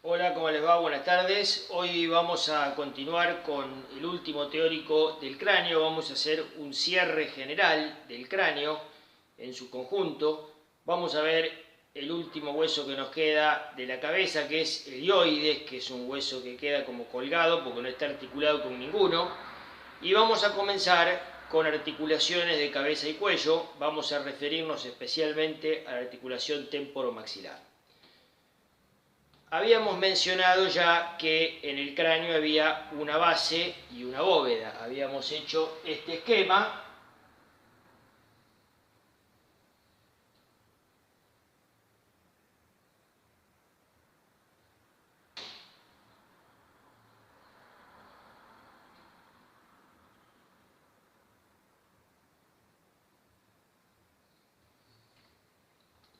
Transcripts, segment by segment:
Hola, ¿cómo les va? Buenas tardes. Hoy vamos a continuar con el último teórico del cráneo. Vamos a hacer un cierre general del cráneo en su conjunto. Vamos a ver el último hueso que nos queda de la cabeza, que es el hioides, que es un hueso que queda como colgado porque no está articulado con ninguno. Y vamos a comenzar con articulaciones de cabeza y cuello. Vamos a referirnos especialmente a la articulación temporomaxilar. Habíamos mencionado ya que en el cráneo había una base y una bóveda. Habíamos hecho este esquema.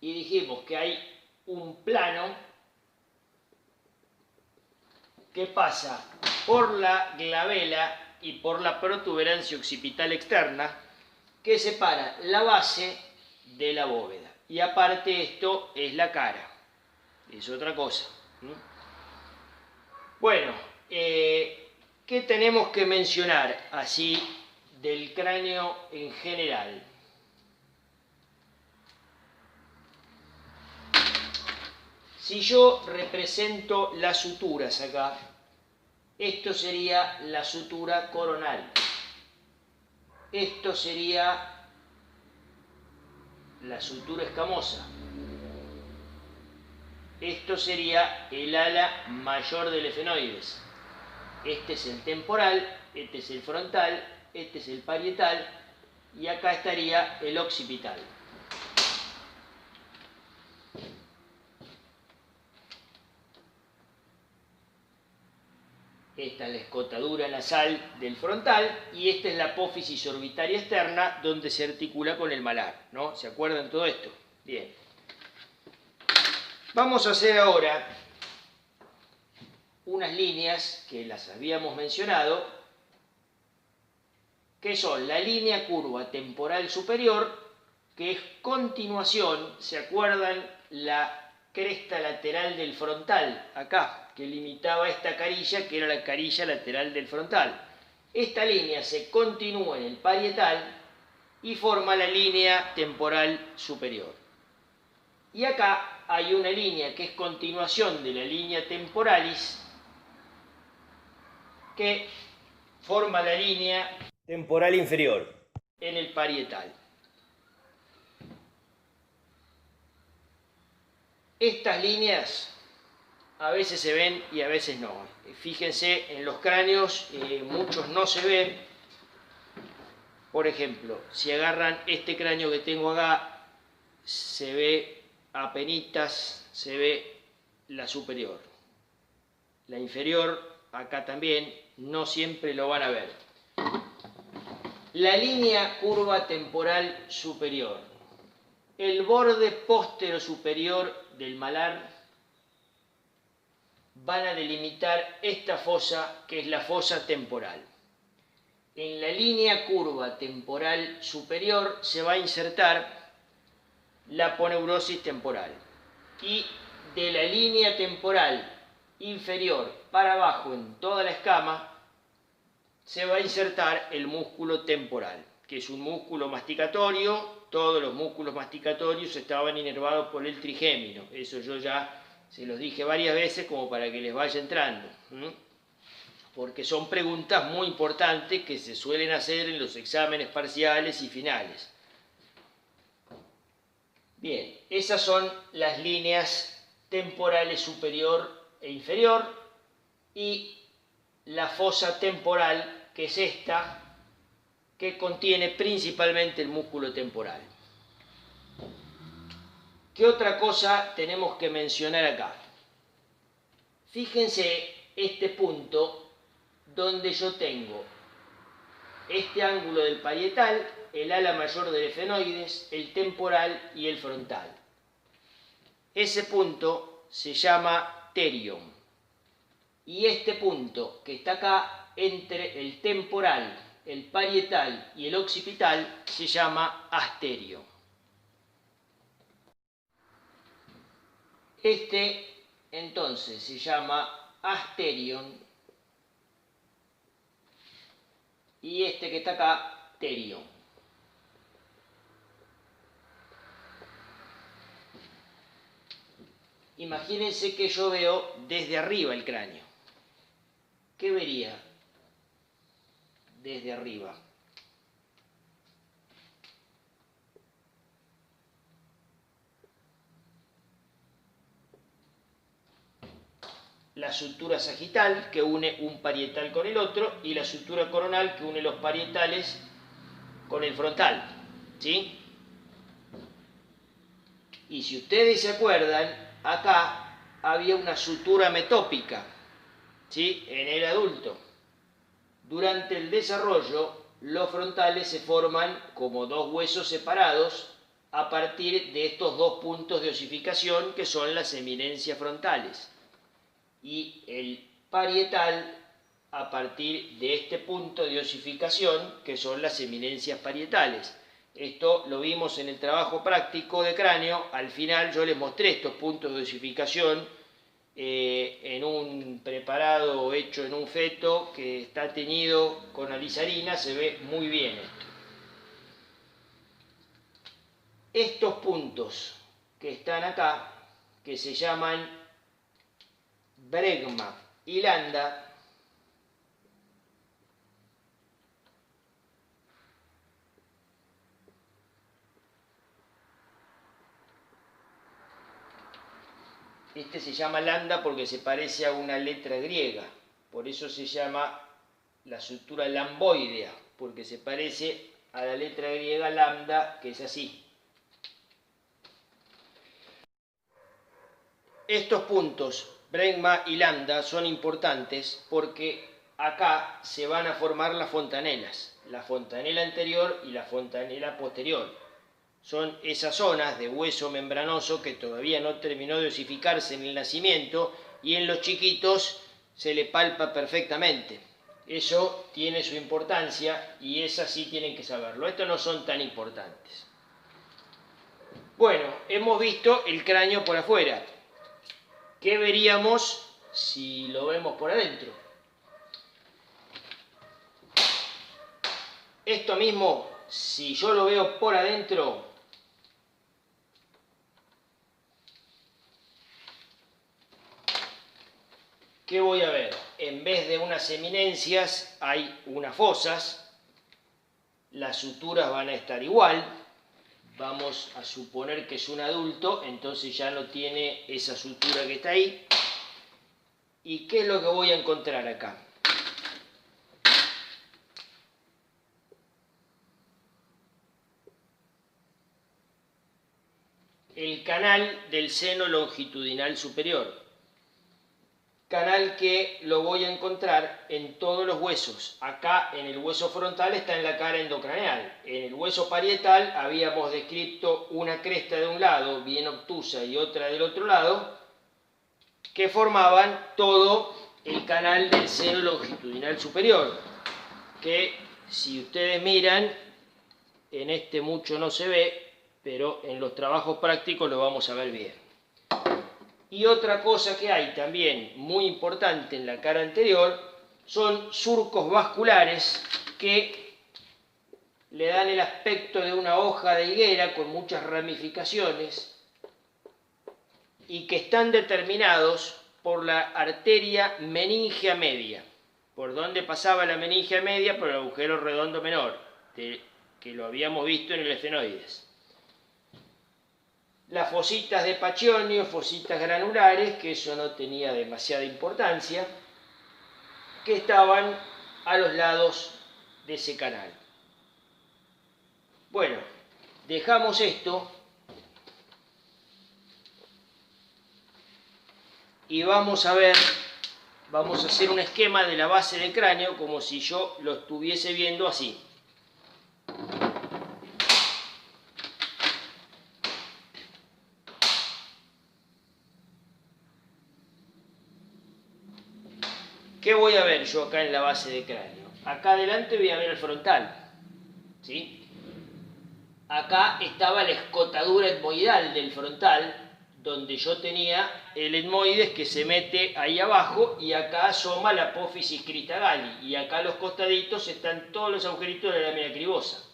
Y dijimos que hay un plano que pasa por la glabela y por la protuberancia occipital externa que separa la base de la bóveda. Y aparte esto es la cara, es otra cosa. Bueno, ¿qué tenemos que mencionar así del cráneo en general? Si yo represento las suturas acá, esto sería la sutura coronal. Esto sería la sutura escamosa. Esto sería el ala mayor del efenoides. Este es el temporal, este es el frontal, este es el parietal y acá estaría el occipital. Esta es la escotadura nasal del frontal y esta es la apófisis orbitaria externa donde se articula con el malar, ¿no? ¿Se acuerdan todo esto? Bien. Vamos a hacer ahora unas líneas que las habíamos mencionado, que son la línea curva temporal superior, que es continuación, ¿se acuerdan? La cresta lateral del frontal, acá, que limitaba esta carilla, que era la carilla lateral del frontal. Esta línea se continúa en el parietal y forma la línea temporal superior. Y acá hay una línea que es continuación de la línea temporalis, que forma la línea temporal inferior en el parietal. Estas líneas a veces se ven y a veces no. Fíjense, en los cráneos muchos no se ven. Por ejemplo, si agarran este cráneo que tengo acá, se ve apenitas, se ve la superior. La inferior, acá también, no siempre lo van a ver. La línea curva temporal superior. El borde póstero superior del malar van a delimitar esta fosa, que es la fosa temporal. En la línea curva temporal superior se va a insertar la aponeurosis temporal. Y de la línea temporal inferior para abajo en toda la escama se va a insertar el músculo temporal, que es un músculo masticatorio. Todos los músculos masticatorios estaban inervados por el trigémino. Eso yo ya se los dije varias veces como para que les vaya entrando. Porque son preguntas muy importantes que se suelen hacer en los exámenes parciales y finales. Bien, esas son las líneas temporales superior e inferior y la fosa temporal, que es esta, que contiene principalmente el músculo temporal. ¿Qué otra cosa tenemos que mencionar acá? Fíjense este punto donde yo tengo este ángulo del parietal, el ala mayor del efenoides, el temporal y el frontal. Ese punto se llama terion. Y este punto que está acá entre el temporal, el parietal y el occipital se llama asterio. Este entonces se llama asterion, y este que está acá, terion. Imagínense que yo veo desde arriba el cráneo. ¿Qué vería desde arriba? La sutura sagital, que une un parietal con el otro, y la sutura coronal, que une los parietales con el frontal, ¿sí? Y si ustedes se acuerdan, acá había una sutura metópica, ¿sí?, en el adulto. Durante el desarrollo, los frontales se forman como dos huesos separados a partir de estos dos puntos de osificación que son las eminencias frontales. Y el parietal a partir de este punto de osificación que son las eminencias parietales. Esto lo vimos en el trabajo práctico de cráneo. Al final yo les mostré estos puntos de osificación en un preparado hecho en un feto que está teñido con alizarina. Se ve muy bien esto. Estos puntos que están acá, que se llaman bregma y landa, este se llama lambda porque se parece a una letra griega, por eso se llama la sutura lamboidea, porque se parece a la letra griega lambda, que es así. Estos puntos, bregma y lambda, son importantes porque acá se van a formar las fontanelas, la fontanela anterior y la fontanela posterior. Son esas zonas de hueso membranoso que todavía no terminó de osificarse en el nacimiento y en los chiquitos se le palpa perfectamente. Eso tiene su importancia y esas sí tienen que saberlo. Estos no son tan importantes. Bueno, hemos visto el cráneo por afuera. ¿Qué veríamos si lo vemos por adentro? Esto mismo, si yo lo veo por adentro, ¿qué voy a ver? En vez de unas eminencias hay unas fosas, las suturas van a estar igual, vamos a suponer que es un adulto, entonces ya no tiene esa sutura que está ahí. ¿Y qué es lo que voy a encontrar acá? El canal del seno longitudinal superior. Canal que lo voy a encontrar en todos los huesos. Acá en el hueso frontal está en la cara endocraneal. En el hueso parietal habíamos descrito una cresta de un lado, bien obtusa, y otra del otro lado, que formaban todo el canal del seno longitudinal superior, que si ustedes miran, en este mucho no se ve, pero en los trabajos prácticos lo vamos a ver bien. Y otra cosa que hay también muy importante en la cara anterior son surcos vasculares que le dan el aspecto de una hoja de higuera con muchas ramificaciones y que están determinados por la arteria meningea media. ¿Por dónde pasaba la meningia media? Por el agujero redondo menor, que lo habíamos visto en el esfenoides. Las fositas de Pacchioni o fositas granulares, que eso no tenía demasiada importancia, que estaban a los lados de ese canal. Bueno, dejamos esto y vamos a ver, vamos a hacer un esquema de la base del cráneo como si yo lo estuviese viendo así. ¿Qué voy a ver yo acá en la base del cráneo? Acá adelante voy a ver el frontal, ¿sí? Acá estaba la escotadura etmoidal del frontal, donde yo tenía el etmoides que se mete ahí abajo y acá asoma la apófisis crista-galli. Y acá a los costaditos están todos los agujeritos de la lámina cribosa.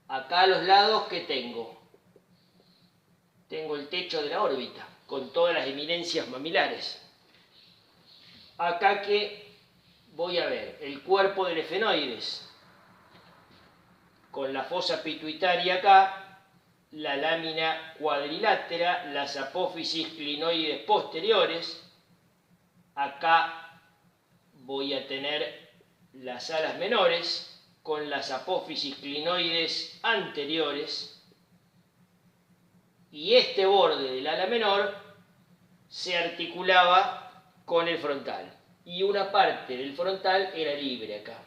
Acá a los lados, ¿qué tengo? Tengo el techo de la órbita, con todas las eminencias mamilares. Acá que voy a ver el cuerpo del efenoides, con la fosa pituitaria acá, la lámina cuadrilátera, las apófisis clinoides posteriores. Acá voy a tener las alas menores, con las apófisis clinoides anteriores. Y este borde del ala menor se articulaba con el frontal. Y una parte del frontal era libre acá.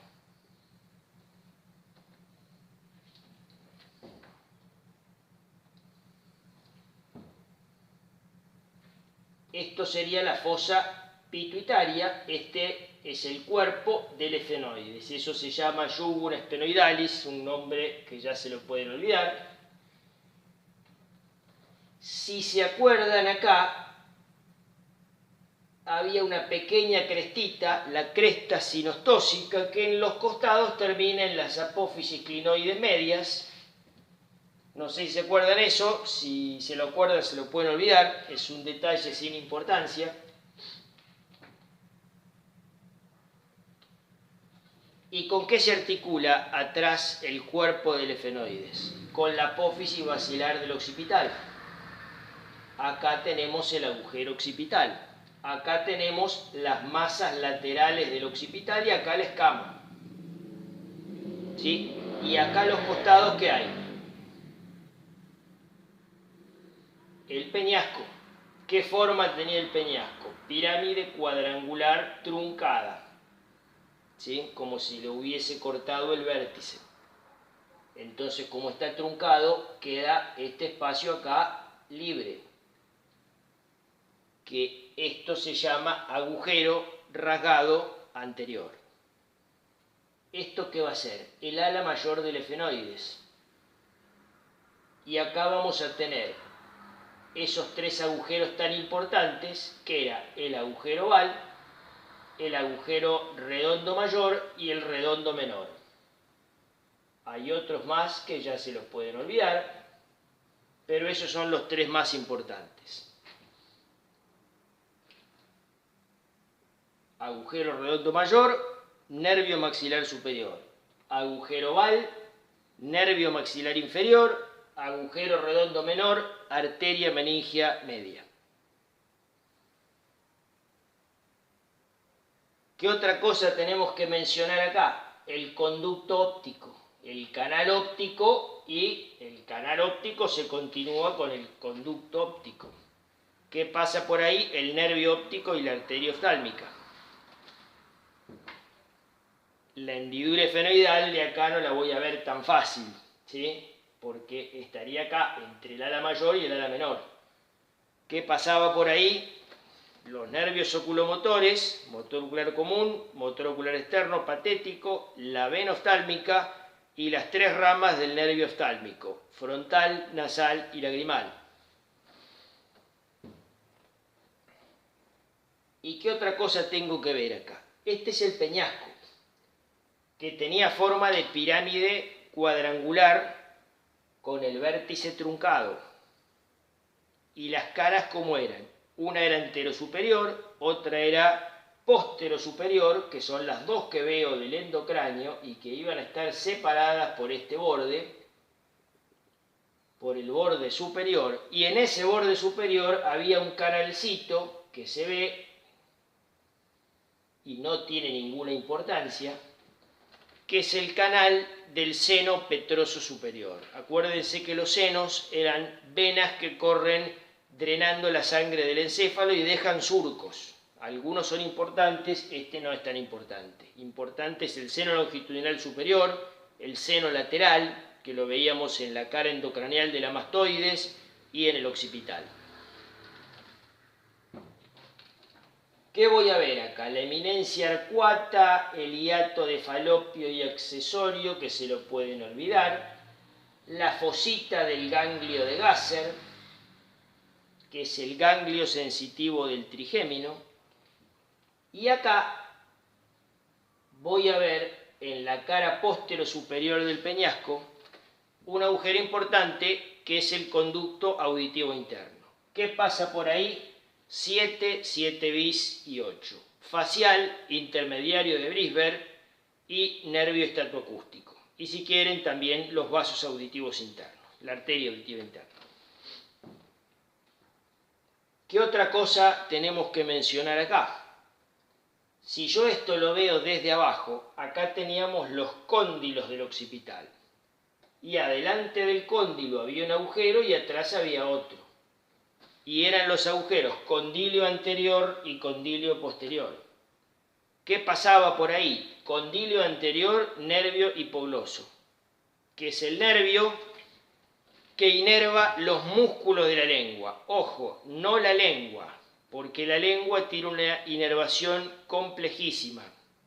Esto sería la fosa pituitaria. Este es el cuerpo del efenoides. Eso se llama yugura sphenoidalis, un nombre que ya se lo pueden olvidar. Si se acuerdan acá, había una pequeña crestita, la cresta sinostósica, que en los costados termina en las apófisis clinoides medias. No sé si se acuerdan eso, si se lo acuerdan se lo pueden olvidar, es un detalle sin importancia. ¿Y con qué se articula atrás el cuerpo del efenoides? Con la apófisis basilar del occipital. Acá tenemos el agujero occipital. Acá tenemos las masas laterales del occipital y acá la escama. ¿Sí? Y acá a los costados, ¿qué hay? El peñasco. ¿Qué forma tenía el peñasco? Pirámide cuadrangular truncada. ¿Sí? Como si lo hubiese cortado el vértice. Entonces, como está truncado, queda este espacio acá libre. Que esto se llama agujero rasgado anterior. ¿Esto qué va a ser? El ala mayor del efenoides. Y acá vamos a tener esos tres agujeros tan importantes, que era el agujero oval, el agujero redondo mayor y el redondo menor. Hay otros más que ya se los pueden olvidar, pero esos son los tres más importantes. Agujero redondo mayor, nervio maxilar superior. Agujero oval, nervio maxilar inferior. Agujero redondo menor, arteria meningia media. ¿Qué otra cosa tenemos que mencionar acá? El conducto óptico, el canal óptico, y el canal óptico se continúa con el conducto óptico. ¿Qué pasa por ahí? El nervio óptico y la arteria oftálmica. La hendidura efenoidal de acá no la voy a ver tan fácil, ¿sí? Porque estaría acá entre el ala mayor y el ala menor. ¿Qué pasaba por ahí? Los nervios oculomotores, motor ocular común, motor ocular externo, patético, la vena oftálmica y las tres ramas del nervio oftálmico, frontal, nasal y lagrimal. ¿Y qué otra cosa tengo que ver acá? Este es el peñasco, que tenía forma de pirámide cuadrangular con el vértice truncado. ¿Y las caras cómo eran? Una era anterosuperior, otra era posterosuperior, que son las dos que veo del endocráneo y que iban a estar separadas por este borde, por el borde superior. Y en ese borde superior había un canalcito que se ve y no tiene ninguna importancia, que es el canal del seno petroso superior. Acuérdense que los senos eran venas que corren drenando la sangre del encéfalo y dejan surcos. Algunos son importantes, este no es tan importante. Importante es el seno longitudinal superior, el seno lateral, que lo veíamos en la cara endocraneal de la mastoides y en el occipital. ¿Qué voy a ver acá? La eminencia arcuata, el hiato de falopio y accesorio, que se lo pueden olvidar, la fosita del ganglio de Gasser, que es el ganglio sensitivo del trigémino. Y acá voy a ver en la cara postero-superior del peñasco un agujero importante que es el conducto auditivo interno. ¿Qué pasa por ahí? 7, 7 bis y 8. Facial, intermediario de Brisberg y nervio estatoacústico. Y si quieren también los vasos auditivos internos, la arteria auditiva interna. ¿Qué otra cosa tenemos que mencionar acá? Si yo esto lo veo desde abajo, acá teníamos los cóndilos del occipital. Y adelante del cóndilo había un agujero y atrás había otro. Y eran los agujeros condilio anterior y condilio posterior. ¿Qué pasaba por ahí? Condilio anterior, nervio hipogloso, que es el nervio que inerva los músculos de la lengua. Ojo, no la lengua, porque la lengua tiene una inervación complejísima,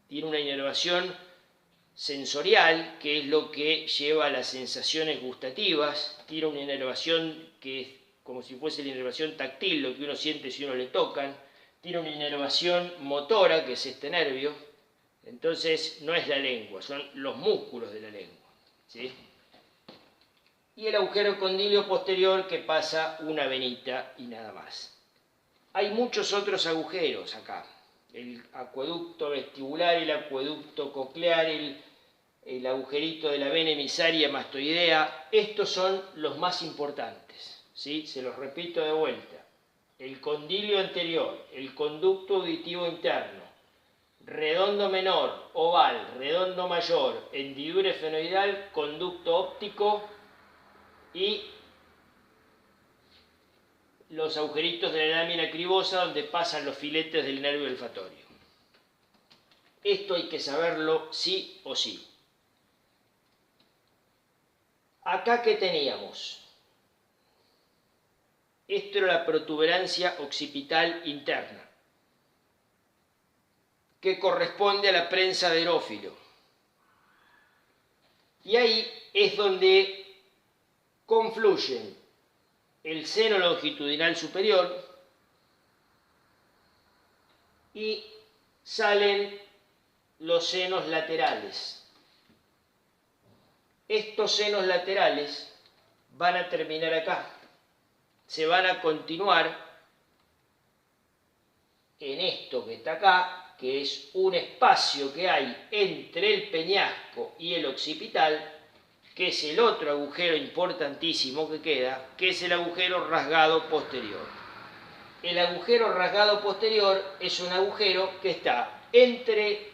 tiene una inervación sensorial, que es lo que lleva a las sensaciones gustativas, tiene una inervación que es como si fuese la inervación táctil, lo que uno siente si uno le tocan, tiene una inervación motora, que es este nervio. Entonces no es la lengua, son los músculos de la lengua, ¿sí? Y el agujero condilio posterior, que pasa una venita y nada más. Hay muchos otros agujeros acá. El acueducto vestibular, el acueducto coclear, el agujerito de la vena emisaria mastoidea. Estos son los más importantes, ¿sí? Se los repito de vuelta. El condilio anterior, el conducto auditivo interno, redondo menor, oval, redondo mayor, hendidura efenoidal, conducto óptico y los agujeritos de la lámina cribosa donde pasan los filetes del nervio olfatorio. Esto hay que saberlo sí o sí. Acá, ¿qué teníamos? Esto era la protuberancia occipital interna, que corresponde a la prensa de erófilo. Y ahí es donde confluyen el seno longitudinal superior y salen los senos laterales. Estos senos laterales van a terminar acá, se van a continuar en esto que está acá, que es un espacio que hay entre el peñasco y el occipital, que es el otro agujero importantísimo que queda, que es el agujero rasgado posterior. El agujero rasgado posterior es un agujero que está entre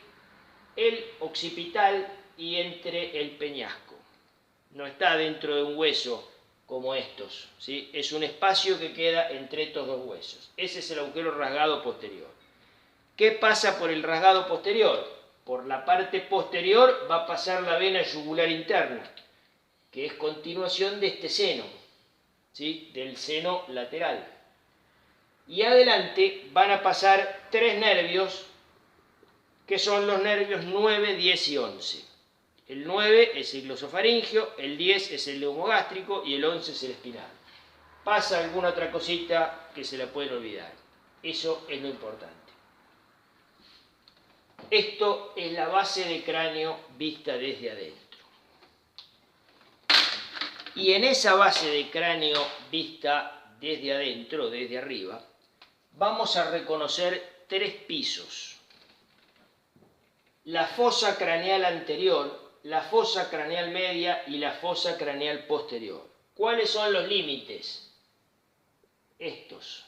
el occipital y entre el peñasco. No está dentro de un hueso como estos, ¿sí? Es un espacio que queda entre estos dos huesos. Ese es el agujero rasgado posterior. ¿Qué pasa por el rasgado posterior? Por la parte posterior va a pasar la vena yugular interna, que es continuación de este seno, ¿sí? Del seno lateral. Y adelante van a pasar tres nervios, que son los nervios 9, 10 y 11. El 9 es el glosofaringio, el 10 es el neumogástrico y el 11 es el espinal. Pasa alguna otra cosita que se la pueden olvidar. Eso es lo importante. Esto es la base de cráneo vista desde adentro. Y en esa base de cráneo vista desde adentro, desde arriba, vamos a reconocer tres pisos. La fosa craneal anterior, la fosa craneal media y la fosa craneal posterior. ¿Cuáles son los límites? Estos.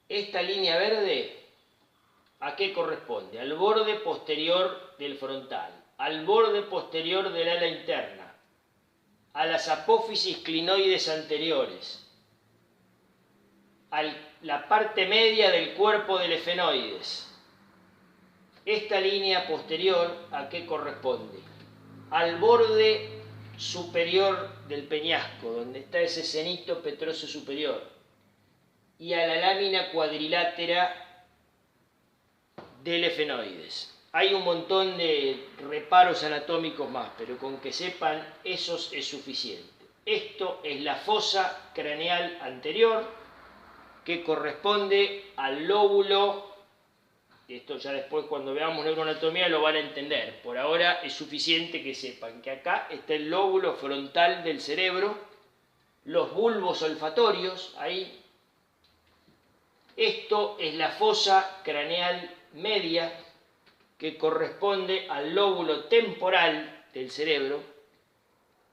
Esta línea verde, ¿a qué corresponde? Al borde posterior del frontal, al borde posterior del ala interna, a las apófisis clinoides anteriores, a la parte media del cuerpo del efenoides. Esta línea posterior, ¿a qué corresponde? Al borde superior del peñasco, donde está ese cenito petroso superior. y a la lámina cuadrilátera del efenoides. Hay un montón de reparos anatómicos más, pero con que sepan esos es suficiente. Esto es la fosa craneal anterior, que corresponde al lóbulo. Esto ya después, cuando veamos neuroanatomía, lo van a entender. Por ahora es suficiente que sepan que acá está el lóbulo frontal del cerebro, los bulbos olfatorios, ahí. Esto es la fosa craneal media, que corresponde al lóbulo temporal del cerebro,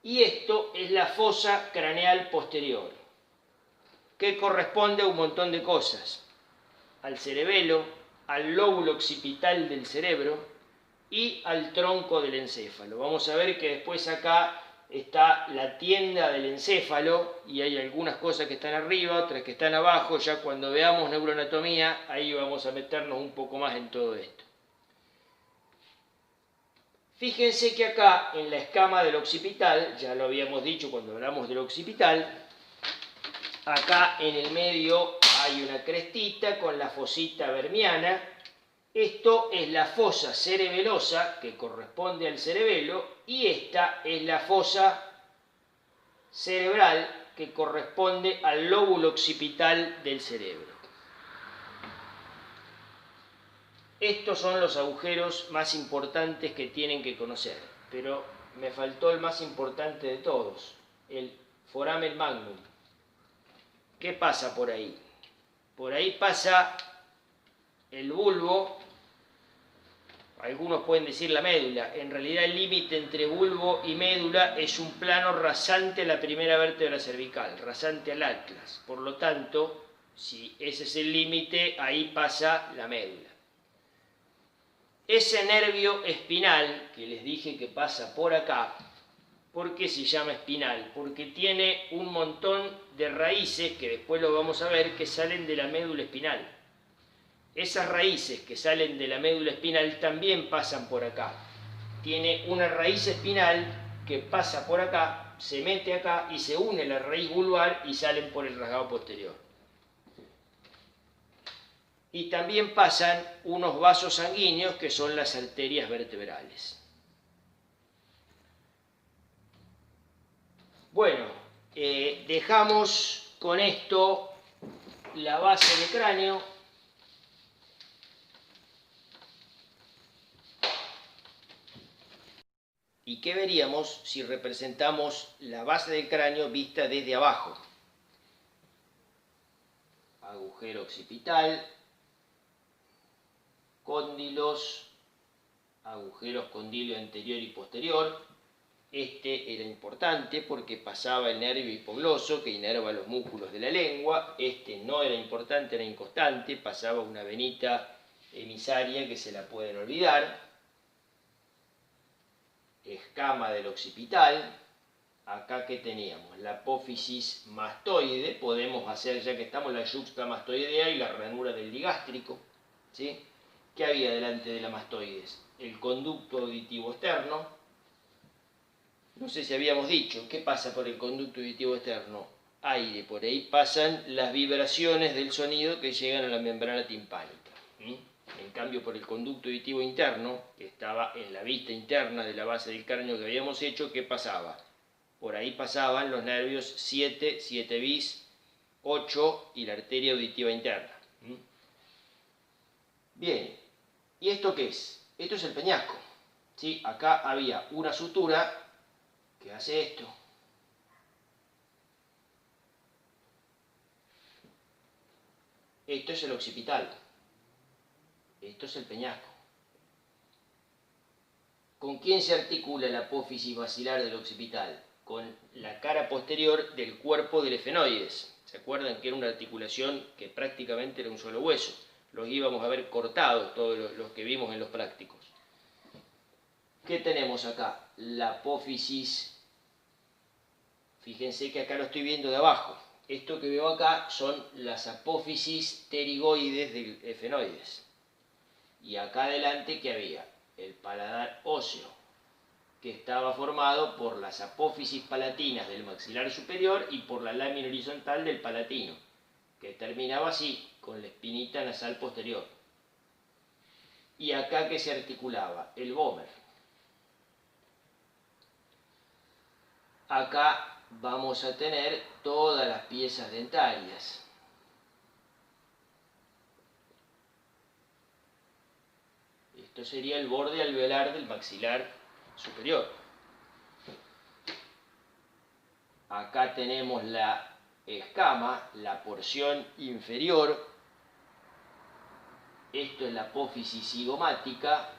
y esto es la fosa craneal posterior, que corresponde a un montón de cosas: al cerebelo, al lóbulo occipital del cerebro y al tronco del encéfalo. Vamos a ver que después acá está la tienda del encéfalo y hay algunas cosas que están arriba, otras que están abajo. Ya cuando veamos neuroanatomía, ahí vamos a meternos un poco más en todo esto. Fíjense que acá en la escama del occipital, ya lo habíamos dicho cuando hablamos del occipital, acá en el medio hay una crestita con la fosita vermiana. Esto es la fosa cerebelosa, que corresponde al cerebelo, y esta es la fosa cerebral, que corresponde al lóbulo occipital del cerebro. Estos son los agujeros más importantes que tienen que conocer, pero me faltó el más importante de todos, el foramen magnum. ¿Qué pasa por ahí? Por ahí pasa el bulbo, algunos pueden decir la médula. En realidad el límite entre bulbo y médula es un plano rasante a la primera vértebra cervical, rasante al atlas. Por lo tanto, si ese es el límite, ahí pasa la médula. Ese nervio espinal, que les dije que pasa por acá, ¿por qué se llama espinal? Porque tiene un montón de raíces, que después lo vamos a ver, que salen de la médula espinal. Esas raíces que salen de la médula espinal también pasan por acá. Tiene una raíz espinal que pasa por acá, se mete acá y se une a la raíz vulvar y salen por el rasgado posterior. Y también pasan unos vasos sanguíneos que son las arterias vertebrales. Bueno, dejamos con esto la base del cráneo. ¿Y qué veríamos si representamos la base del cráneo vista desde abajo? Agujero occipital, cóndilos, agujeros condilio anterior y posterior. Este era importante porque pasaba el nervio hipogloso que inerva los músculos de la lengua. Este no era importante, era inconstante, pasaba una venita emisaria que se la pueden olvidar. Escama del occipital. Acá que teníamos la apófisis mastoide, podemos hacer, ya que estamos, la yuxtamastoidea y la ranura del digástrico, ¿sí? ¿Qué había delante de la mastoides? El conducto auditivo externo. No sé si habíamos dicho, ¿qué pasa por el conducto auditivo externo? Aire, por ahí pasan las vibraciones del sonido que llegan a la membrana timpánica. En cambio, por el conducto auditivo interno, que estaba en la vista interna de la base del cráneo que habíamos hecho, ¿qué pasaba? Por ahí pasaban los nervios 7, 7 bis, 8 y la arteria auditiva interna. Bien, ¿y esto qué es? Esto es el peñasco. ¿Sí? Acá había una sutura que hace esto. Esto es el occipital. Esto es el peñasco. ¿Con quién se articula la apófisis basilar del occipital? Con la cara posterior del cuerpo del efenoides. ¿Se acuerdan que era una articulación que prácticamente era un solo hueso? Los íbamos a ver cortados, todos los que vimos en los prácticos. ¿Qué tenemos acá? La apófisis. Fíjense que acá lo estoy viendo de abajo. Esto que veo acá son las apófisis pterigoides del efenoides. Y acá adelante, ¿qué había? El paladar óseo, que estaba formado por las apófisis palatinas del maxilar superior y por la lámina horizontal del palatino, que terminaba así, con la espinita nasal posterior. Y acá que se articulaba el vómer. Acá vamos a tener todas las piezas dentarias. Esto sería el borde alveolar del maxilar superior. Acá tenemos la escama, la porción inferior. Esto es la apófisis cigomática.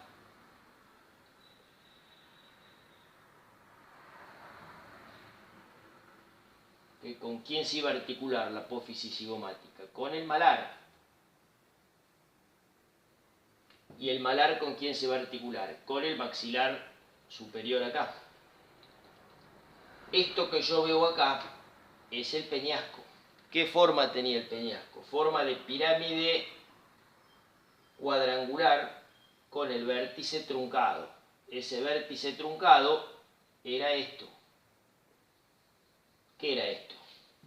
¿Con quién se iba a articular la apófisis cigomática? Con el malar. ¿Y el malar con quién se va a articular? Con el maxilar superior acá. Esto que yo veo acá es el peñasco. ¿Qué forma tenía el peñasco? Forma de pirámide cuadrangular con el vértice truncado. Ese vértice truncado era esto. ¿Qué era esto?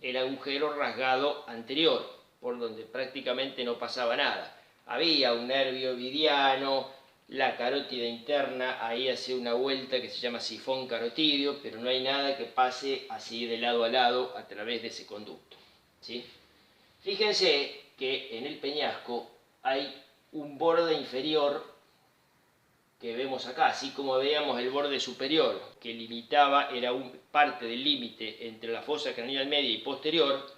El agujero rasgado anterior, por donde prácticamente no pasaba nada. Había un nervio ovidiano, la carótida interna, ahí hace una vuelta que se llama sifón carotídeo, pero no hay nada que pase así de lado a lado a través de ese conducto, ¿sí? Fíjense que en el peñasco hay un borde inferior que vemos acá, así como veíamos el borde superior, que limitaba, era parte del límite entre la fosa craneal media y posterior.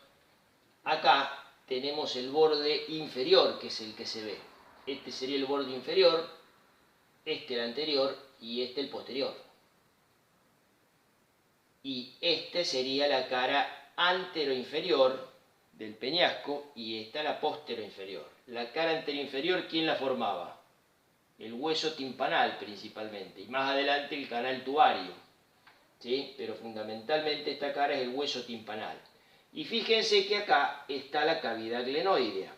Acá tenemos el borde inferior, que es el que se ve. Este sería el borde inferior, este el anterior y este el posterior. Y este sería la cara anteroinferior del peñasco y esta la posteroinferior. La cara anteroinferior, ¿quién la formaba? El hueso timpanal principalmente, y más adelante el canal tubario, ¿sí? Pero fundamentalmente esta cara es el hueso timpanal. Y fíjense que acá está la cavidad glenoidea.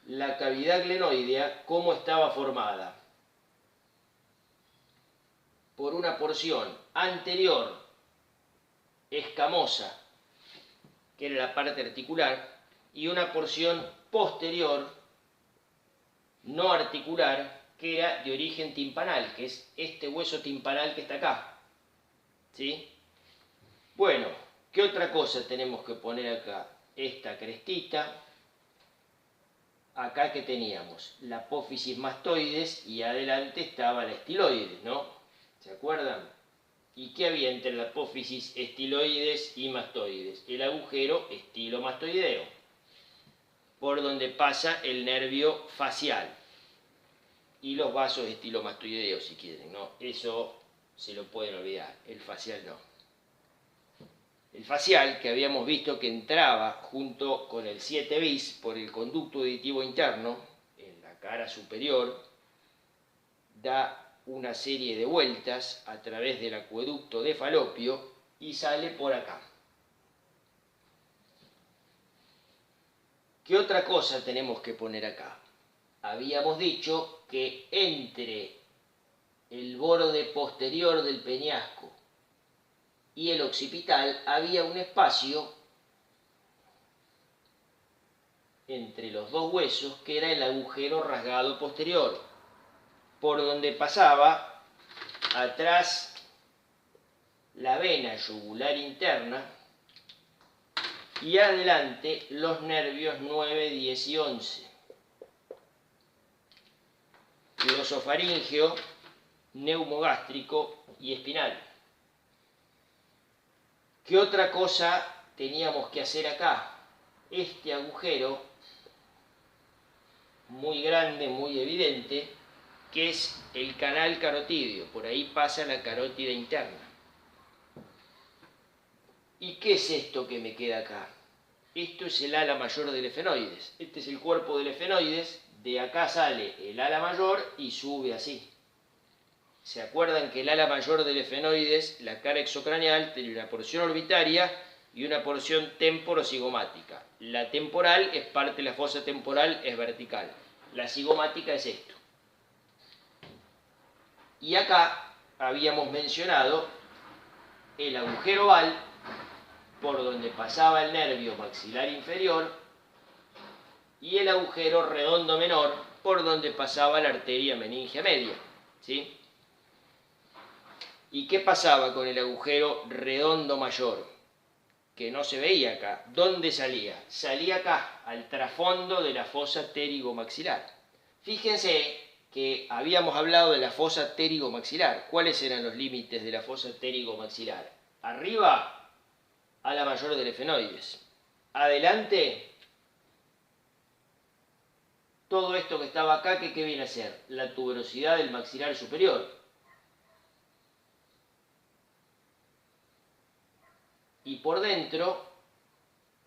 La cavidad glenoidea, ¿cómo estaba formada? Por una porción anterior, escamosa, que era la parte articular, y una porción posterior, no articular, que era de origen timpanal, que es este hueso timpanal que está acá, ¿sí? Bueno, ¿qué otra cosa tenemos que poner acá? Esta crestita. Acá que teníamos la apófisis mastoides y adelante estaba la estiloides, ¿no? ¿Se acuerdan? ¿Y qué había entre la apófisis estiloides y mastoides? El agujero estilomastoideo, por donde pasa el nervio facial y los vasos estilomastoideos, si quieren, ¿no? Eso se lo pueden olvidar, el facial no. El facial, que habíamos visto que entraba junto con el 7 bis por el conducto auditivo interno, en la cara superior, da una serie de vueltas a través del acueducto de Falopio y sale por acá. ¿Qué otra cosa tenemos que poner acá? Habíamos dicho que entre el borde posterior del peñasco y el occipital había un espacio entre los dos huesos que era el agujero rasgado posterior, por donde pasaba atrás la vena yugular interna y adelante los nervios 9, 10 y 11. Glosofaríngeo, neumogástrico y espinal. ¿Qué otra cosa teníamos que hacer acá? Este agujero, muy grande, muy evidente, que es el canal carotídeo. Por ahí pasa la carótida interna. ¿Y qué es esto que me queda acá? Esto es el ala mayor del efenoides. Este es el cuerpo del efenoides. De acá sale el ala mayor y sube así. ¿Se acuerdan que el ala mayor del efenoides, la cara exocraneal, tiene una porción orbitaria y una porción temporocigomática? La temporal es parte de la fosa temporal, es vertical. La cigomática es esto. Y acá habíamos mencionado el agujero oval por donde pasaba el nervio maxilar inferior y el agujero redondo menor por donde pasaba la arteria meningia media, ¿sí? ¿Y qué pasaba con el agujero redondo mayor? Que no se veía acá. ¿Dónde salía? Salía acá, al trasfondo de la fosa pterigomaxilar. Fíjense que habíamos hablado de la fosa pterigomaxilar. ¿Cuáles eran los límites de la fosa pterigomaxilar? Arriba, ala mayor del efenoides. Adelante, todo esto que estaba acá, ¿qué viene a ser? La tuberosidad del maxilar superior. Y por dentro,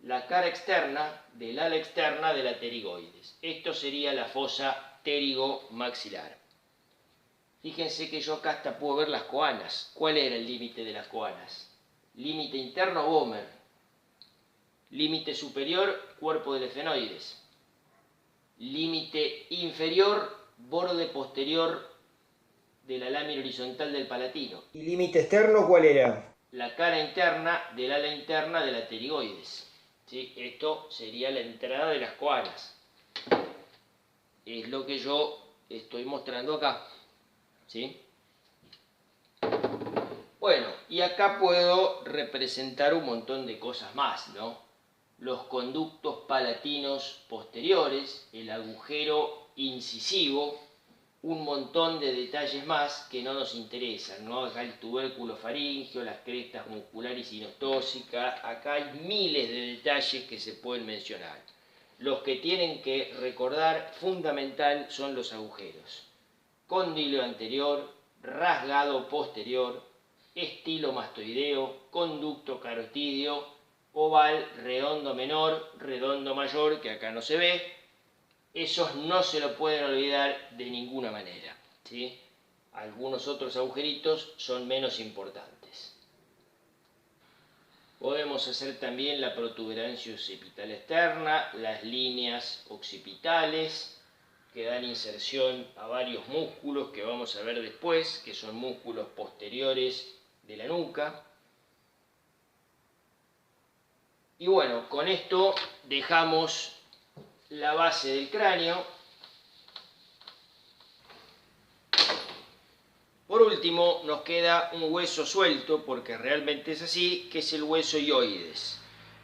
la cara externa del ala externa de la pterigoides. Esto sería la fosa pterigomaxilar. Fíjense que yo acá hasta puedo ver las coanas. ¿Cuál era el límite de las coanas? Límite interno, Bomer. Límite superior, cuerpo del efenoides. Límite inferior, borde posterior de la lámina horizontal del palatino. ¿Y límite externo cuál era? La cara interna del ala interna de la pterigoides. ¿Sí? Esto sería la entrada de las coanas. Es lo que yo estoy mostrando acá. ¿Sí? Bueno, y acá puedo representar un montón de cosas más, ¿no? Los conductos palatinos posteriores, el agujero incisivo, un montón de detalles más que no nos interesan, ¿no? Acá el tubérculo faríngeo, las crestas musculares y sinostóxicas, acá hay miles de detalles que se pueden mencionar. Los que tienen que recordar fundamental son los agujeros. Cóndilo anterior, rasgado posterior, estilo mastoideo, conducto carotidio, oval, redondo menor, redondo mayor, que acá no se ve. Esos no se lo pueden olvidar de ninguna manera, ¿sí? Algunos otros agujeritos son menos importantes. Podemos hacer también la protuberancia occipital externa, las líneas occipitales, que dan inserción a varios músculos que vamos a ver después, que son músculos posteriores de la nuca. Y bueno, con esto dejamos la base del cráneo. Por último, nos queda un hueso suelto, porque realmente es así, que es el hueso hioides.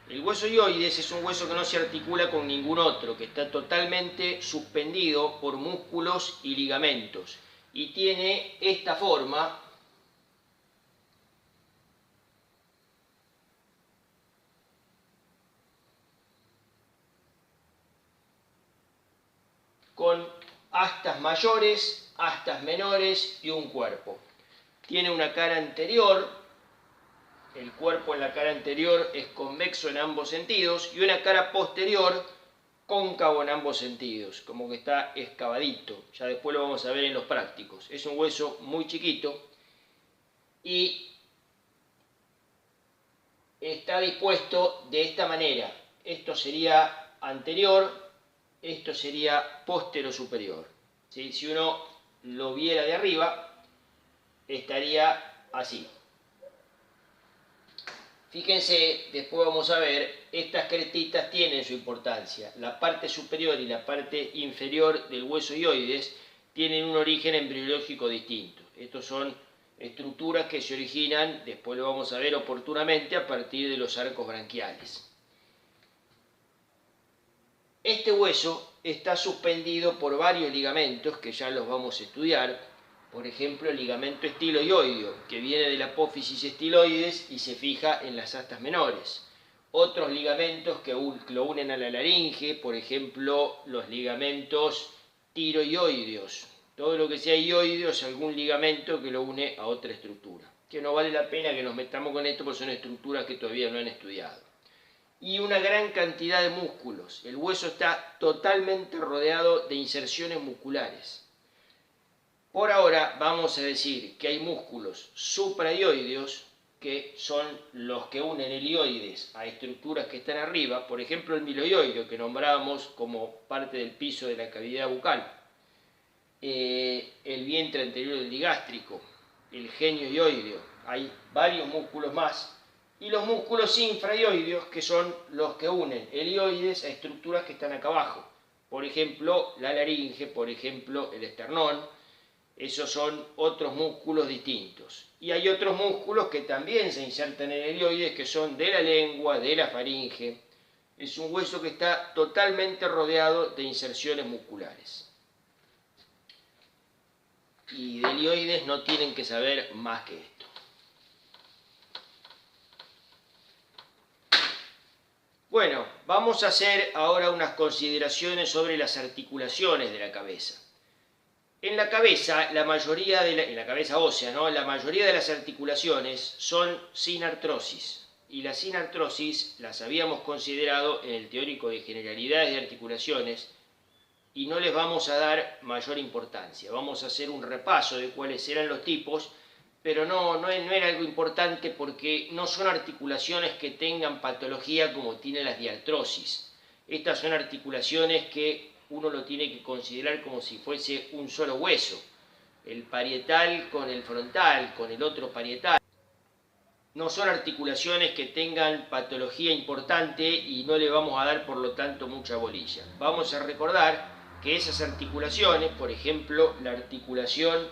El hueso hioides es un hueso que no se articula con ningún otro, que está totalmente suspendido por músculos y ligamentos. Y tiene esta forma, con astas mayores, astas menores y un cuerpo. Tiene una cara anterior, el cuerpo en la cara anterior es convexo en ambos sentidos, y una cara posterior cóncavo en ambos sentidos, como que está excavadito. Ya después lo vamos a ver en los prácticos. Es un hueso muy chiquito y está dispuesto de esta manera. Esto sería anterior, esto sería postero superior. ¿Sí? Si uno lo viera de arriba, estaría así. Fíjense, después vamos a ver, estas crestitas tienen su importancia. La parte superior y la parte inferior del hueso hioides tienen un origen embriológico distinto. Estos son estructuras que se originan, después lo vamos a ver oportunamente, a partir de los arcos branquiales. Este hueso está suspendido por varios ligamentos que ya los vamos a estudiar. Por ejemplo, el ligamento estiloioideo, que viene de la apófisis estiloides y se fija en las astas menores. Otros ligamentos que lo unen a la laringe, por ejemplo, los ligamentos tiroioideos. Todo lo que sea ioideo es algún ligamento que lo une a otra estructura. Que no vale la pena que nos metamos con esto porque son estructuras que todavía no han estudiado. Y una gran cantidad de músculos. El hueso está totalmente rodeado de inserciones musculares. Por ahora vamos a decir que hay músculos supraioideos, que son los que unen el hioides a estructuras que están arriba, por ejemplo el miloioideo, que nombrábamos como parte del piso de la cavidad bucal, el vientre anterior del digástrico, el genioioideo. Hay varios músculos más y los músculos infrahioideos, que son los que unen el hioides a estructuras que están acá abajo. Por ejemplo, la laringe, por ejemplo, el esternón. Esos son otros músculos distintos. Y hay otros músculos que también se insertan en el hioides, que son de la lengua, de la faringe. Es un hueso que está totalmente rodeado de inserciones musculares. Y del hioides no tienen que saber más que esto. Bueno, vamos a hacer ahora unas consideraciones sobre las articulaciones de la cabeza. En la cabeza, en la cabeza ósea, ¿no? La mayoría de las articulaciones son sin artrosis. Y la sinartrosis las habíamos considerado en el teórico de generalidades de articulaciones y no les vamos a dar mayor importancia. Vamos a hacer un repaso de cuáles eran los tipos, pero no era algo importante porque no son articulaciones que tengan patología como tienen las diartrosis. Estas son articulaciones que uno lo tiene que considerar como si fuese un solo hueso, el parietal con el frontal, con el otro parietal. No son articulaciones que tengan patología importante y no le vamos a dar por lo tanto mucha bolilla. Vamos a recordar que esas articulaciones, por ejemplo, la articulación,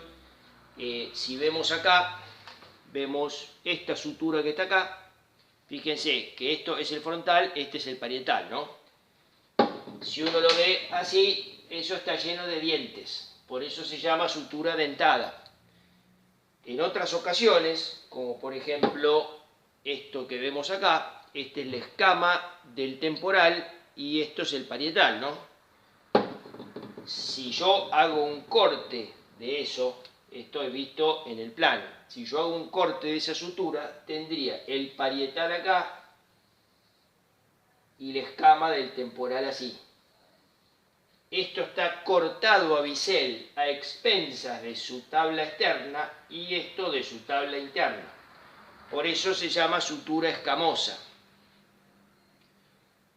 si vemos acá, vemos esta sutura que está acá, fíjense que esto es el frontal, este es el parietal, ¿no? Si uno lo ve así, eso está lleno de dientes, por eso se llama sutura dentada. En otras ocasiones, como por ejemplo esto que vemos acá, esta es la escama del temporal y esto es el parietal, ¿no? Si yo hago un corte de eso, esto es visto en el plano, si yo hago un corte de esa sutura, tendría el parietal acá y la escama del temporal así. Esto está cortado a bisel, a expensas de su tabla externa y esto de su tabla interna. Por eso se llama sutura escamosa.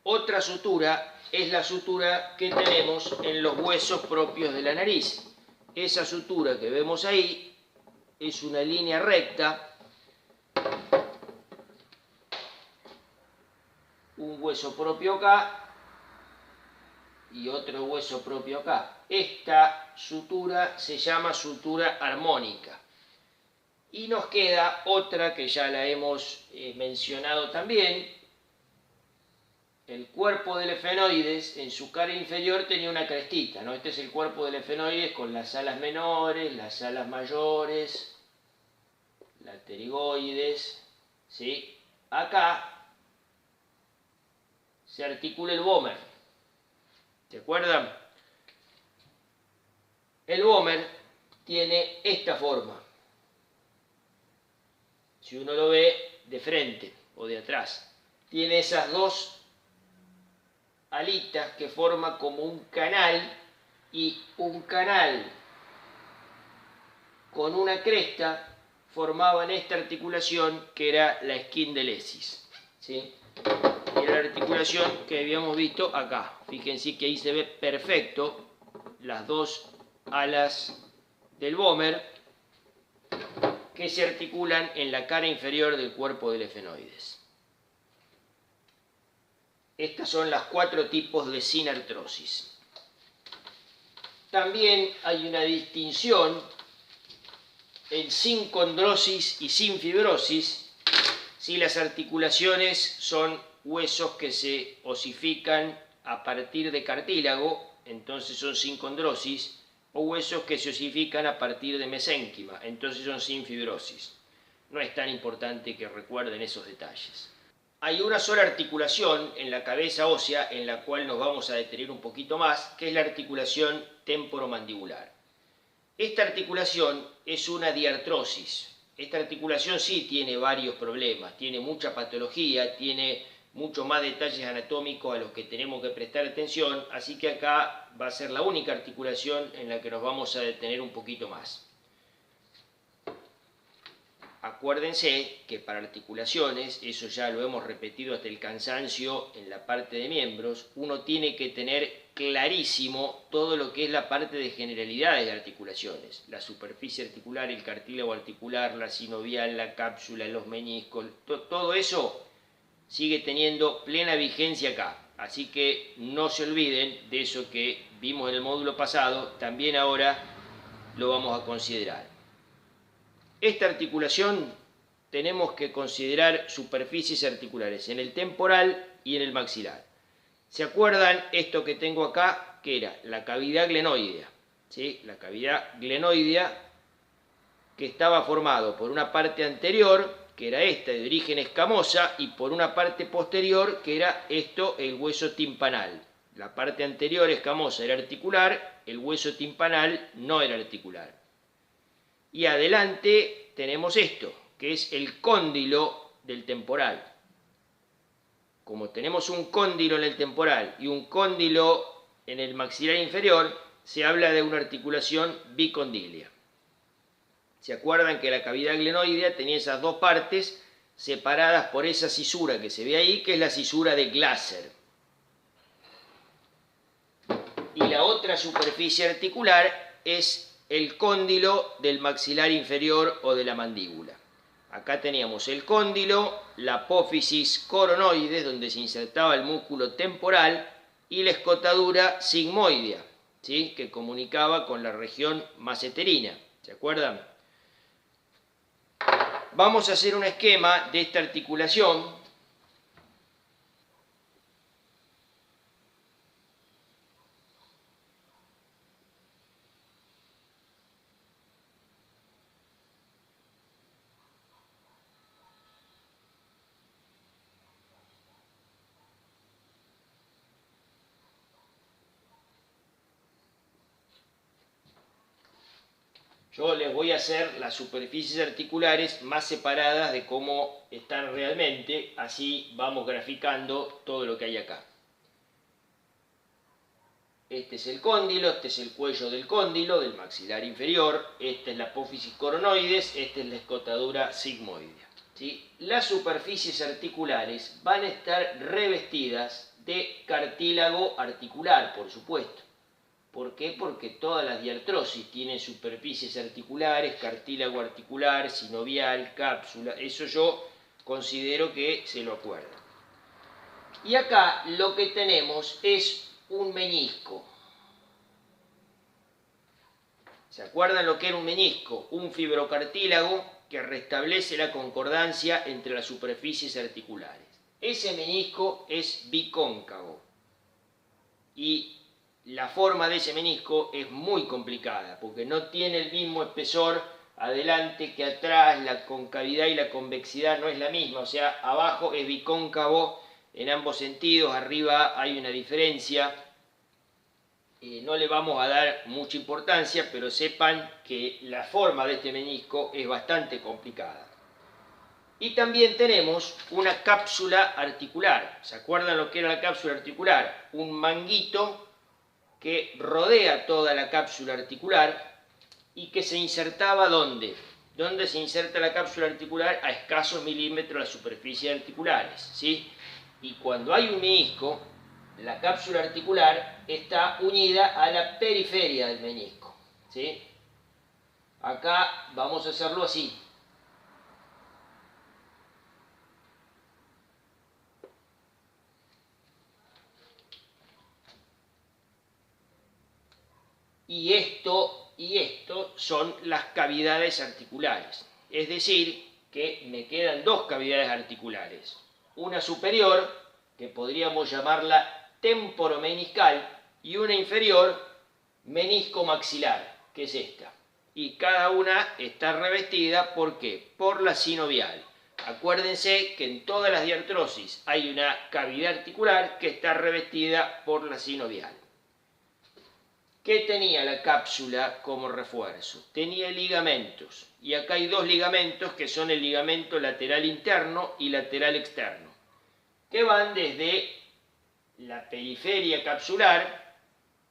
Otra sutura es la sutura que tenemos en los huesos propios de la nariz. Esa sutura que vemos ahí es una línea recta, un hueso propio acá y otro hueso propio acá. Esta sutura se llama sutura armónica. Y nos queda otra que ya la hemos mencionado también. El cuerpo del efenoides en su cara inferior tenía una crestita, ¿no? Este es el cuerpo del efenoides con las alas menores, las alas mayores, la pterigoides, ¿sí? Acá se articula el vómer. ¿Se acuerdan? El vómer tiene esta forma. Si uno lo ve de frente o de atrás, tiene esas dos alitas que forma como un canal y un canal con una cresta formaban esta articulación que era la esquindelesis, ¿sí? Era la articulación que habíamos visto acá. Fíjense que ahí se ve perfecto las dos alas del vómer que se articulan en la cara inferior del cuerpo del efenoides. Estas son las 4 tipos de sinartrosis. También hay una distinción en sincondrosis y sin fibrosis, si las articulaciones son huesos que se osifican a partir de cartílago, entonces son sincondrosis, o huesos que se osifican a partir de mesénquima, entonces son sin fibrosis. No es tan importante que recuerden esos detalles. Hay una sola articulación en la cabeza ósea en la cual nos vamos a detener un poquito más, que es la articulación temporomandibular. Esta articulación es una diartrosis. Esta articulación sí tiene varios problemas, tiene mucha patología, tiene mucho más detalles anatómicos a los que tenemos que prestar atención, así que acá va a ser la única articulación en la que nos vamos a detener un poquito más. acuérdense que para articulaciones, eso ya lo hemos repetido hasta el cansancio en la parte de miembros, uno tiene que tener clarísimo todo lo que es la parte de generalidades de articulaciones, la superficie articular, el cartílago articular, la sinovial, la cápsula, los meniscos, todo eso sigue teniendo plena vigencia acá. Así que no se olviden de eso que vimos en el módulo pasado, también ahora lo vamos a considerar. Esta articulación tenemos que considerar superficies articulares en el temporal y en el maxilar. ¿Se acuerdan esto que tengo acá? Que era la cavidad glenoidea, ¿sí? La cavidad glenoidea que estaba formado por una parte anterior, que era esta de origen escamosa, y por una parte posterior, que era esto, el hueso timpanal. La parte anterior escamosa era articular, el hueso timpanal no era articular. Y adelante tenemos esto, que es el cóndilo del temporal. Como tenemos un cóndilo en el temporal y un cóndilo en el maxilar inferior, se habla de una articulación bicondilia. ¿Se acuerdan que la cavidad glenoidea tenía esas dos partes separadas por esa cisura que se ve ahí, que es la cisura de Glaser? Y la otra superficie articular es el cóndilo del maxilar inferior o de la mandíbula. Acá teníamos el cóndilo, la apófisis coronoides, donde se insertaba el músculo temporal, y la escotadura sigmoidea, ¿sí? Que comunicaba con la región maseterina. ¿Se acuerdan? Vamos a hacer un esquema de esta articulación. Yo les voy a hacer las superficies articulares más separadas de cómo están realmente, así vamos graficando todo lo que hay acá. Este es el cóndilo, este es el cuello del cóndilo, del maxilar inferior, esta es la apófisis coronoides, esta es la escotadura sigmoidea, ¿sí? Las superficies articulares van a estar revestidas de cartílago articular, por supuesto. ¿Por qué? Porque todas las diartrosis tienen superficies articulares, cartílago articular, sinovial, cápsula. Eso yo considero que se lo acuerdan. Y acá lo que tenemos es un menisco. ¿Se acuerdan lo que era un menisco? Un fibrocartílago que restablece la concordancia entre las superficies articulares. Ese menisco es bicóncavo. Y la forma de ese menisco es muy complicada porque no tiene el mismo espesor adelante que atrás, la concavidad y la convexidad no es la misma, o sea, abajo es bicóncavo en ambos sentidos, arriba hay una diferencia. No le vamos a dar mucha importancia, pero sepan que la forma de este menisco es bastante complicada. Y también tenemos una cápsula articular. ¿Se acuerdan lo que era la cápsula articular? Un manguito que rodea toda la cápsula articular y que se insertaba ¿dónde? ¿Dónde se inserta la cápsula articular? A escasos milímetros de las superficies articulares, ¿sí? Y cuando hay un menisco, la cápsula articular está unida a la periferia del menisco, ¿sí? Acá vamos a hacerlo así. Y esto son las cavidades articulares. Es decir, que me quedan dos cavidades articulares. Una superior, que podríamos llamarla temporomeniscal, y una inferior, menisco maxilar, que es esta. Y cada una está revestida, ¿por qué? Por la sinovial. Acuérdense que en todas las diartrosis hay una cavidad articular que está revestida por la sinovial. ¿Qué tenía la cápsula como refuerzo? Tenía ligamentos, y acá hay dos ligamentos que son el ligamento lateral interno y lateral externo, que van desde la periferia capsular,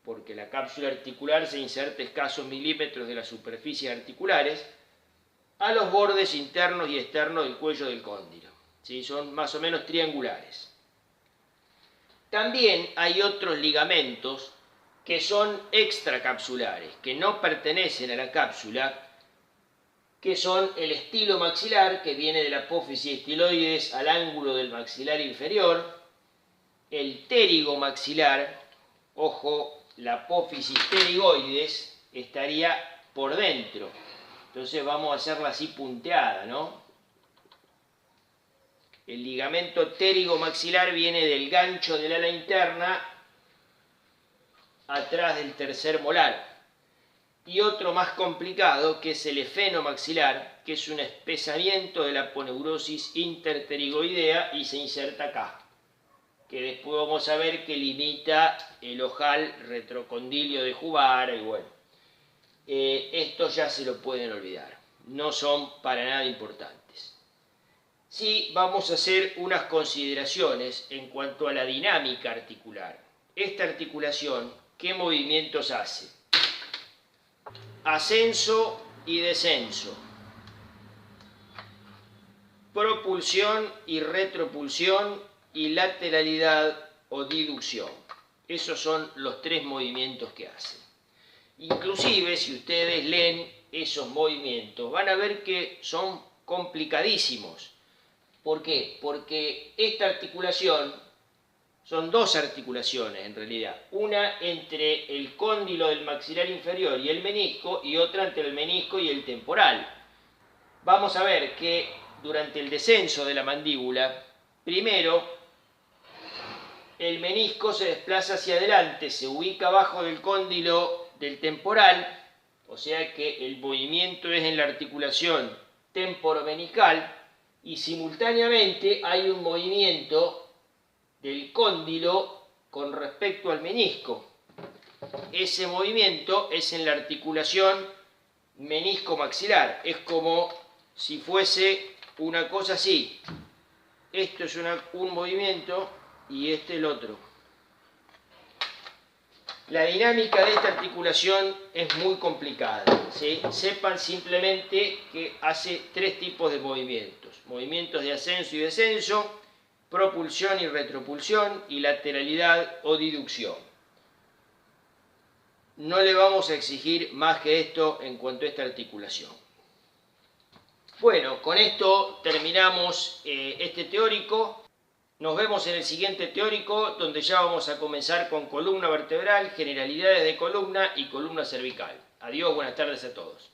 porque la cápsula articular se inserta escasos milímetros de las superficies articulares, a los bordes internos y externos del cuello del cóndilo. ¿Sí? Son más o menos triangulares. También hay otros ligamentos que son extracapsulares, que no pertenecen a la cápsula, que son el estilo maxilar, que viene de la apófisis estiloides al ángulo del maxilar inferior, el pterigo maxilar, ojo, la apófisis pterigoides estaría por dentro, entonces vamos a hacerla así punteada, ¿no? El ligamento pterigo maxilar viene del gancho del ala interna atrás del tercer molar. Y otro más complicado, que es el efenomaxilar, que es un espesamiento de la aponeurosis interpterigoidea y se inserta acá, que después vamos a ver que limita el ojal retrocondilio de Juvara y bueno, esto ya se lo pueden olvidar, no son para nada importantes. Sí, vamos a hacer unas consideraciones en cuanto a la dinámica articular. Esta articulación, ¿qué movimientos hace? Ascenso y descenso, propulsión y retropulsión y lateralidad o diducción. Esos son los tres movimientos que hace. Inclusive, si ustedes leen esos movimientos, van a ver que son complicadísimos. ¿Por qué? Porque esta articulación, son dos articulaciones en realidad, una entre el cóndilo del maxilar inferior y el menisco y otra entre el menisco y el temporal. Vamos a ver que durante el descenso de la mandíbula, primero el menisco se desplaza hacia adelante, se ubica abajo del cóndilo del temporal, o sea que el movimiento es en la articulación temporomenical y simultáneamente hay un movimiento del cóndilo con respecto al menisco. Ese movimiento es en la articulación menisco-maxilar. Es como si fuese una cosa así. Esto es un movimiento y este el otro. La dinámica de esta articulación es muy complicada, ¿sí? Sepan simplemente que hace tres tipos de movimientos. Movimientos de ascenso y descenso, propulsión y retropulsión y lateralidad o diducción. No le vamos a exigir más que esto en cuanto a esta articulación. Bueno, con esto terminamos este teórico. Nos vemos en el siguiente teórico, donde ya vamos a comenzar con columna vertebral, generalidades de columna y columna cervical. Adiós, buenas tardes a todos.